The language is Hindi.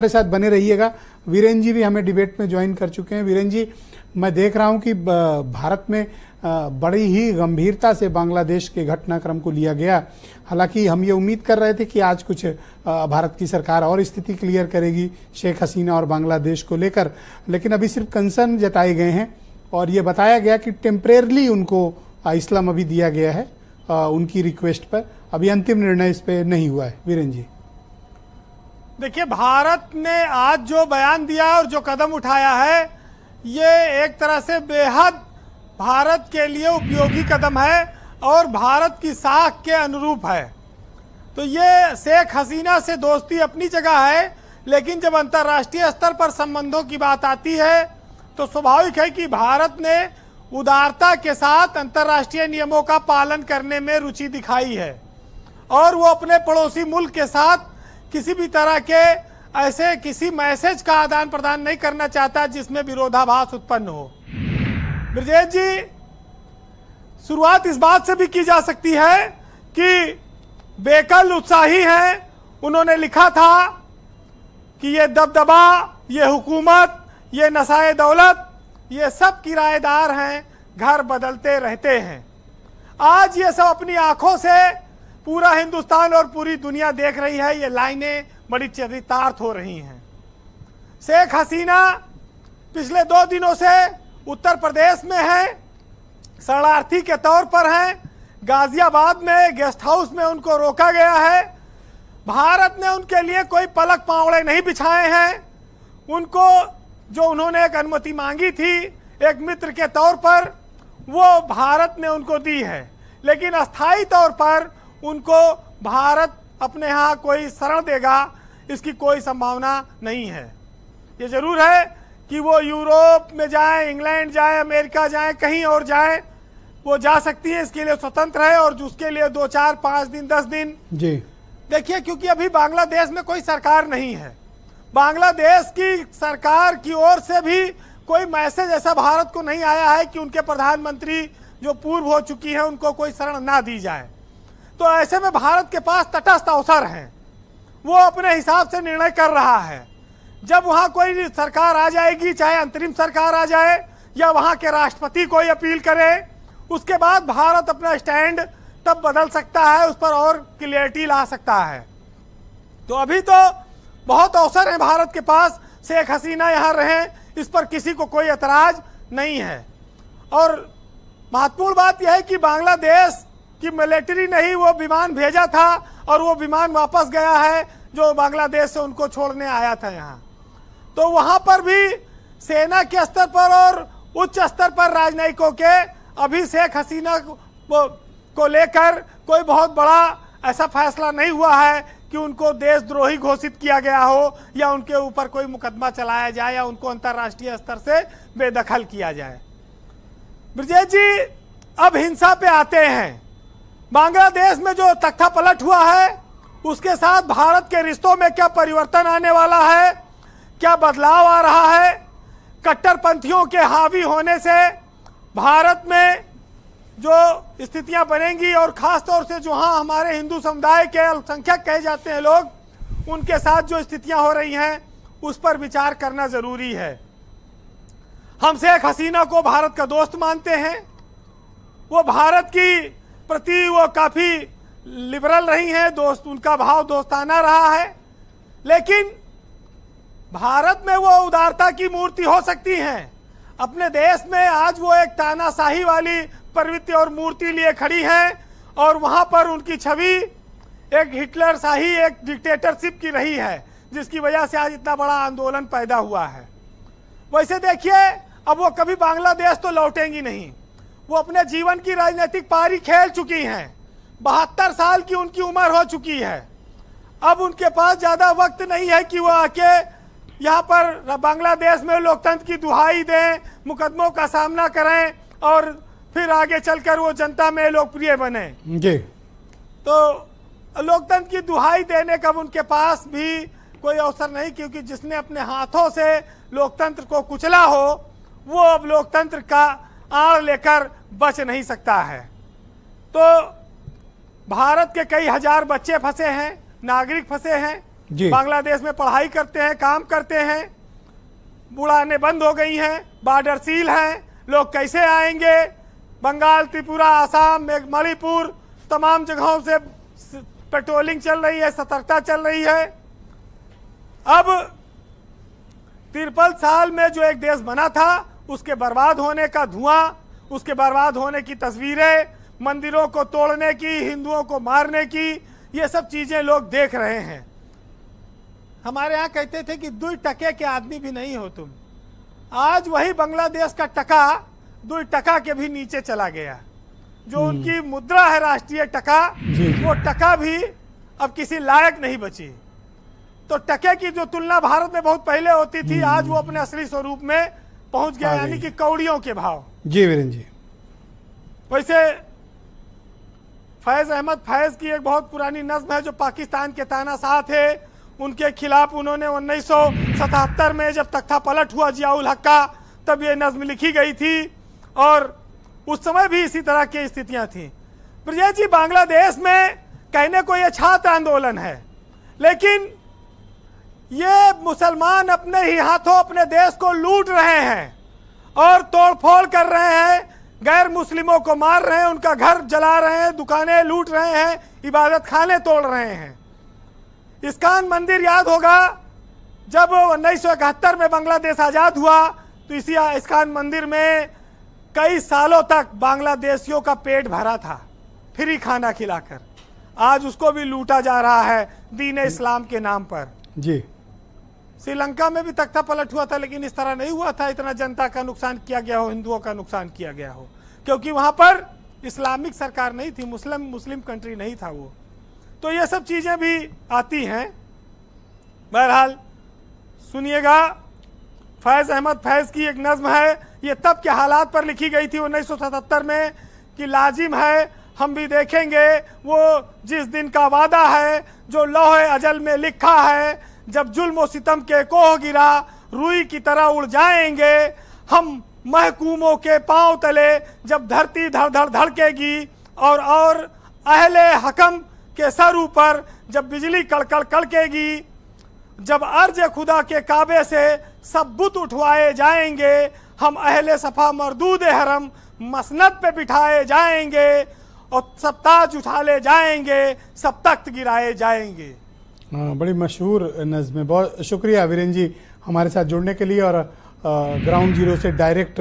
हमारे साथ बने रहिएगा। वीरेंद्र जी भी हमें डिबेट में ज्वाइन कर चुके हैं। वीरेंद्र जी, मैं देख रहा हूं कि भारत में बड़ी ही गंभीरता से बांग्लादेश के घटनाक्रम को लिया गया। हालांकि हम ये उम्मीद कर रहे थे कि आज कुछ भारत की सरकार और स्थिति क्लियर करेगी शेख हसीना और बांग्लादेश को लेकर, लेकिन अभी सिर्फ कंसर्न जताए गए हैं और ये बताया गया कि टेम्परेरली उनको इस्लाम अभी दिया गया है उनकी रिक्वेस्ट पर। अभी अंतिम निर्णय इस पर नहीं हुआ है। वीरेंद्र जी, देखिए, भारत ने आज जो बयान दिया और जो कदम उठाया है, ये एक तरह से बेहद भारत के लिए उपयोगी कदम है और भारत की साख के अनुरूप है। तो ये शेख हसीना से दोस्ती अपनी जगह है, लेकिन जब अंतर्राष्ट्रीय स्तर पर संबंधों की बात आती है तो स्वाभाविक है कि भारत ने उदारता के साथ अंतर्राष्ट्रीय नियमों का पालन करने में रुचि दिखाई है और वो अपने पड़ोसी मुल्क के साथ किसी भी तरह के ऐसे किसी मैसेज का आदान प्रदान नहीं करना चाहता जिसमें विरोधाभास उत्पन्न हो। ब्रजेश जी, शुरुआत इस बात से भी की जा सकती है कि बेकल उत्साही हैं। उन्होंने लिखा था कि ये दबदबा, ये हुकूमत, ये नशाए दौलत, ये सब किराएदार हैं, घर बदलते रहते हैं। आज ये सब अपनी आंखों से पूरा हिंदुस्तान और पूरी दुनिया देख रही है। ये लाइनें बड़ी चरितार्थ हो रही हैं। शेख हसीना पिछले 2 दिनों से उत्तर प्रदेश में है, शरणार्थी के तौर पर हैं। गाजियाबाद में गेस्ट हाउस में उनको रोका गया है। भारत ने उनके लिए कोई पलक पावड़े नहीं बिछाए हैं। उनको जो उन्होंने एक अनुमति मांगी थी एक मित्र के तौर पर, वो भारत ने उनको दी है, लेकिन अस्थायी तौर पर उनको भारत अपने यहाँ कोई शरण देगा इसकी कोई संभावना नहीं है। ये जरूर है कि वो यूरोप में जाए, इंग्लैंड जाए, अमेरिका जाए, कहीं और जाए, वो जा सकती है, इसके लिए स्वतंत्र है और उसके लिए 2, 4, 5 दिन, 10 दिन जी देखिए, क्योंकि अभी बांग्लादेश में कोई सरकार नहीं है। बांग्लादेश की सरकार की ओर से भी कोई मैसेज ऐसा भारत को नहीं आया है कि उनके प्रधानमंत्री जो पूर्व हो चुकी है उनको कोई शरण ना दी जाए। तो ऐसे में भारत के पास तटस्थ अवसर हैं, वो अपने हिसाब से निर्णय कर रहा है। जब वहां कोई सरकार आ जाएगी, चाहे अंतरिम सरकार आ जाए या वहां के राष्ट्रपति कोई अपील करे, उसके बाद भारत अपना स्टैंड तब बदल सकता है, उस पर और क्लियरिटी ला सकता है। तो अभी तो बहुत अवसर है भारत के पास। शेख हसीना यहाँ रहे, इस पर किसी को कोई एतराज नहीं है। और महत्वपूर्ण बात यह है कि बांग्लादेश कि मिलिट्री ने ही वो विमान भेजा था और वो विमान वापस गया है जो बांग्लादेश से उनको छोड़ने आया था यहाँ। तो वहां पर भी सेना के स्तर पर और उच्च स्तर पर राजनयिकों के अभी शेख हसीना को लेकर कोई बहुत बड़ा ऐसा फैसला नहीं हुआ है कि उनको देशद्रोही घोषित किया गया हो या उनके ऊपर कोई मुकदमा चलाया जाए या उनको अंतर्राष्ट्रीय स्तर से बेदखल किया जाए। ब्रजेश जी, अब हिंसा पे आते हैं। बांग्लादेश में जो तख्ता पलट हुआ है उसके साथ भारत के रिश्तों में क्या परिवर्तन आने वाला है, क्या बदलाव आ रहा है? कट्टरपंथियों के हावी होने से भारत में जो स्थितियां बनेंगी और खास तौर से जो हमारे हिंदू समुदाय के अल्पसंख्यक कहे जाते हैं लोग, उनके साथ जो स्थितियां हो रही हैं उस पर विचार करना जरूरी है। हम शेख हसीना को भारत का दोस्त मानते हैं। वो भारत की प्रति वो काफी लिबरल रही हैं, दोस्त, उनका भाव दोस्ताना रहा है। लेकिन भारत में वो उदारता की मूर्ति हो सकती हैं। अपने देश में आज वो एक तानाशाही वाली प्रवृत्ति और मूर्ति लिए खड़ी है और वहां पर उनकी छवि एक हिटलर शाही, एक डिक्टेटरशिप की रही है, जिसकी वजह से आज इतना बड़ा आंदोलन पैदा हुआ है। वैसे देखिए, अब वो कभी बांग्लादेश तो लौटेंगी नहीं। वो अपने जीवन की राजनीतिक पारी खेल चुकी हैं। 72 साल की उनकी उम्र हो चुकी है। अब उनके पास ज्यादा वक्त नहीं है कि वो आके यहाँ पर बांग्लादेश में लोकतंत्र की दुहाई दें, मुकदमों का सामना करें और फिर आगे चलकर वो जनता में लोकप्रिय बने जी। तो लोकतंत्र की दुहाई देने का उनके पास भी कोई अवसर नहीं, क्योंकि जिसने अपने हाथों से लोकतंत्र को कुचला हो वो अब लोकतंत्र का आड़ लेकर बच नहीं सकता है। तो भारत के कई हजार बच्चे फंसे हैं, नागरिक फंसे हैं, जी। बांग्लादेश में पढ़ाई करते हैं, काम करते हैं, उड़ानें बंद हो गई हैं, बॉर्डर सील हैं, लोग कैसे आएंगे? बंगाल, त्रिपुरा, आसाम, मणिपुर, तमाम जगहों से पेट्रोलिंग चल रही है, सतर्कता चल रही है। अब 53 साल में जो एक देश बना था, उसके बर्बाद होने का धुआं, उसके बर्बाद होने की तस्वीरें, मंदिरों को तोड़ने की, हिंदुओं को मारने की, ये सब चीजें लोग देख रहे हैं। हमारे यहाँ कहते थे कि 2 टके के आदमी भी नहीं हो तुम। आज वही बांग्लादेश का टका 2 टका के भी नीचे चला गया। जो उनकी मुद्रा है राष्ट्रीय टका, वो टका भी अब किसी लायक नहीं बची। तो टके की जो तुलना भारत में बहुत पहले होती थी, आज वो अपने असली स्वरूप में पहुंच गया, यानी कि कौड़ियों के भाव। जी वीरेंद्र जी। वैसे फैज अहमद फैज की एक बहुत पुरानी नज्म है जो पाकिस्तान के तानाशाह थे, उनके खिलाफ उन्होंने 1977 में जब तख्ता पलट हुआ जियाउल हक का, तब ये नज्म लिखी गई थी और उस समय भी इसी तरह की स्थितियां थी। ब्रजेश जी, बांग्लादेश में कहने को ये छात्र आंदोलन है, लेकिन ये मुसलमान अपने ही हाथों अपने देश को लूट रहे हैं और तोड़फोड़ कर रहे हैं, गैर मुस्लिमों को मार रहे हैं, उनका घर जला रहे हैं, दुकानें लूट रहे हैं, इबादत खाने तोड़ रहे हैं। इस्कान मंदिर याद होगा, जब 1971 में बांग्लादेश आजाद हुआ तो इसी इस्कान मंदिर में कई सालों तक बांग्लादेशियों का पेट भरा था, फ्री खाना खिलाकर। आज उसको भी लूटा जा रहा है दीन इस्लाम के नाम पर। जी। श्रीलंका में भी तख्ता पलट हुआ था, लेकिन इस तरह नहीं हुआ था, इतना जनता का नुकसान किया गया हो, हिंदुओं का नुकसान किया गया हो, क्योंकि वहां पर इस्लामिक सरकार नहीं थी, मुस्लिम कंट्री नहीं था वो। तो ये सब चीजें भी आती हैं। बहरहाल सुनिएगा, फैज अहमद फैज की एक नज्म है, ये तब के हालात पर लिखी गई थी 1977 में, कि लाजिम है हम भी देखेंगे वो जिस दिन का वादा है जो लौहे अजल में लिखा है, जब जुल्म और सितम के कोह गिरा रुई की तरह उड़ जाएंगे हम महकूमों के पांव तले, जब धरती धड़ धड़ धड़केगी और अहले हकम के सर ऊपर जब बिजली कड़कड़ कड़केगी, जब अर्ज खुदा के काबे से सब बुत उठवाए जाएंगे, हम अहले सफा मरदूद हरम मसनद पे बिठाए जाएंगे और सब ताज उठा ले जाएंगे, सब तख्त गिराए जाएंगे। बड़ी मशहूर नज़्म है। बहुत शुक्रिया वीरेंद्र जी हमारे साथ जुड़ने के लिए और ग्राउंड जीरो से डायरेक्ट